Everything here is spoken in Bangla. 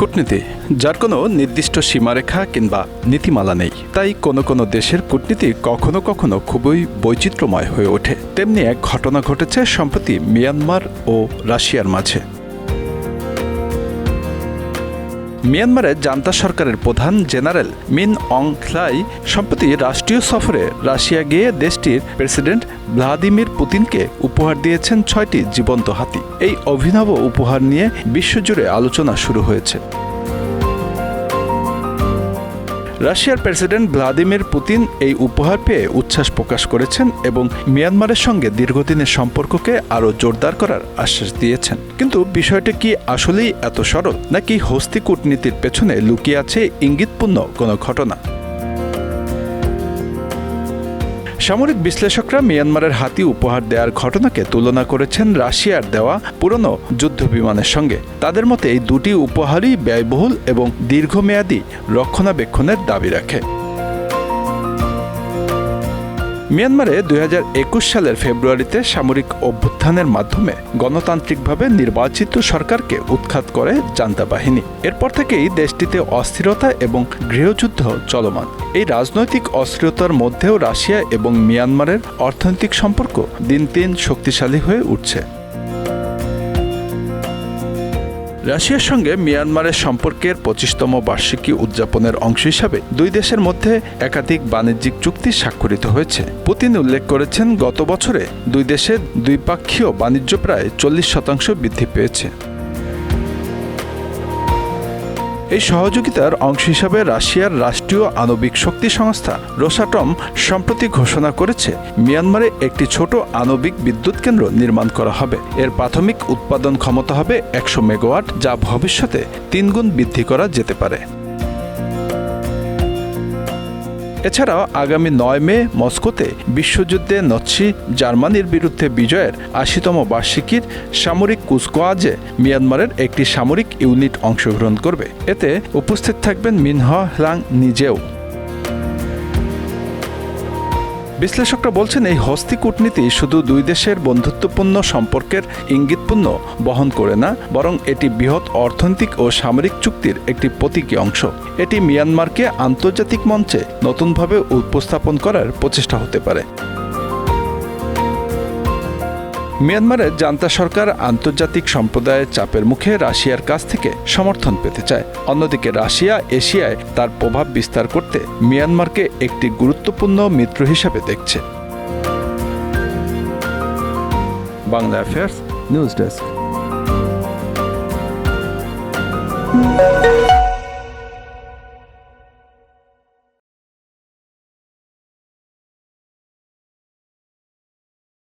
কূটনীতি যার কোনো নির্দিষ্ট সীমারেখা কিংবা নীতিমালা নেই, তাই কোনো কোনো দেশের কূটনীতি কখনো কখনো খুবই বৈচিত্র্যময় হয়ে ওঠে। তেমনি এক ঘটনা ঘটেছে সম্প্রতি মিয়ানমার ও রাশিয়ার মাঝে। মিয়ানমারের জান্তা সরকারের প্রধান জেনারেল মিন অং হ্লাই সম্প্রতি রাষ্ট্রীয় সফরে রাশিয়া গিয়ে দেশটির প্রেসিডেন্ট ভ্লাদিমির পুতিনকে উপহার দিয়েছেন ৬টি জীবন্ত হাতি। এই অভিনব উপহার নিয়ে বিশ্বজুড়ে আলোচনা শুরু হয়েছে। রাশিয়ার প্রেসিডেন্ট ভ্লাদিমির পুতিন এই উপহার পেয়ে উচ্ছ্বাস প্রকাশ করেছেন এবং মিয়ানমারের সঙ্গে দীর্ঘদিনের সম্পর্ককে আরও জোরদার করার আশ্বাস দিয়েছেন। কিন্তু বিষয়টি কি আসলেই এত সরল, নাকি হস্তি কূটনীতির পেছনে লুকিয়ে আছে ইঙ্গিতপূর্ণ কোনো ঘটনা? সামরিক বিশ্লেষকরা মিয়ানমারের হাতি উপহার দেওয়ার ঘটনাকে তুলনা করেছেন রাশিয়ার দেওয়া পুরনো যুদ্ধবিমানের সঙ্গে। তাদের মতে এই দুটি উপহারই ব্যয়বহুল এবং দীর্ঘমেয়াদী রক্ষণাবেক্ষণের দাবি রাখে। মিয়ানমারে ২০২১ সালের ফেব্রুয়ারিতে সামরিক অভ্যুত্থানের মাধ্যমে গণতান্ত্রিকভাবে নির্বাচিত সরকারকে উৎখাত করে জান্তা বাহিনী। এরপর থেকেই দেশটিতে অস্থিরতা এবং গৃহযুদ্ধ চলমান। এই রাজনৈতিক অস্থিরতার মধ্যেও রাশিয়া এবং মিয়ানমারের অর্থনৈতিক সম্পর্ক দিন দিন শক্তিশালী হয়ে উঠছে। রাশিয়ার সঙ্গে মিয়ানমারের সম্পর্কের ২৫তম বার্ষিকী উদযাপনের অংশ হিসাবে দুই দেশের মধ্যে একাধিক বাণিজ্যিক চুক্তি স্বাক্ষরিত হয়েছে। পুতিন উল্লেখ করেছেন, গত বছরে দুই দেশের দ্বিপাক্ষীয় বাণিজ্য প্রায় ৪০% বৃদ্ধি পেয়েছে। এই সহযোগিতার অংশ হিসাবে রাশিয়ার রাষ্ট্রীয় আণবিক শক্তি সংস্থা রোসাটম সম্প্রতি ঘোষণা করেছে মিয়ানমারে একটি ছোট আণবিক বিদ্যুৎ কেন্দ্র নির্মাণ করা হবে। এর প্রাথমিক উৎপাদন ক্ষমতা হবে ১০০ মেগাওয়াট, যা ভবিষ্যতে ৩ গুণ বৃদ্ধি করা যেতে পারে। এছাড়াও আগামী ৯ মে মস্কোতে বিশ্বযুদ্ধে নাৎসি জার্মানির বিরুদ্ধে বিজয়ের ৮০তম বার্ষিকীর সামরিক কুচকাওয়াজে মিয়ানমারের একটি সামরিক ইউনিট অংশগ্রহণ করবে। এতে উপস্থিত থাকবেন মিন অং হ্লাই নিজেও। বিশ্লেষকরা বলছেন, এই হস্তি কূটনীতি শুধু দুই দেশের বন্ধুত্বপূর্ণ সম্পর্কের ইঙ্গিতপূর্ণ বহন করে না, বরং এটি বৃহৎ অর্থনৈতিক ও সামরিক চুক্তির একটি প্রতীকী অংশ। এটি মিয়ানমারকে আন্তর্জাতিক মঞ্চে নতুনভাবে উপস্থাপন করার প্রচেষ্টা হতে পারে। মিয়ানমারের জান্তা সরকার আন্তর্জাতিক সম্প্রদায়ের চাপের মুখে রাশিয়ার কাছ থেকে সমর্থন পেতে চায়। অন্যদিকে রাশিয়া এশিয়ায় তার প্রভাব বিস্তার করতে মিয়ানমারকে একটি গুরুত্বপূর্ণ মিত্র হিসেবে দেখছে। Bangla affairs news desk.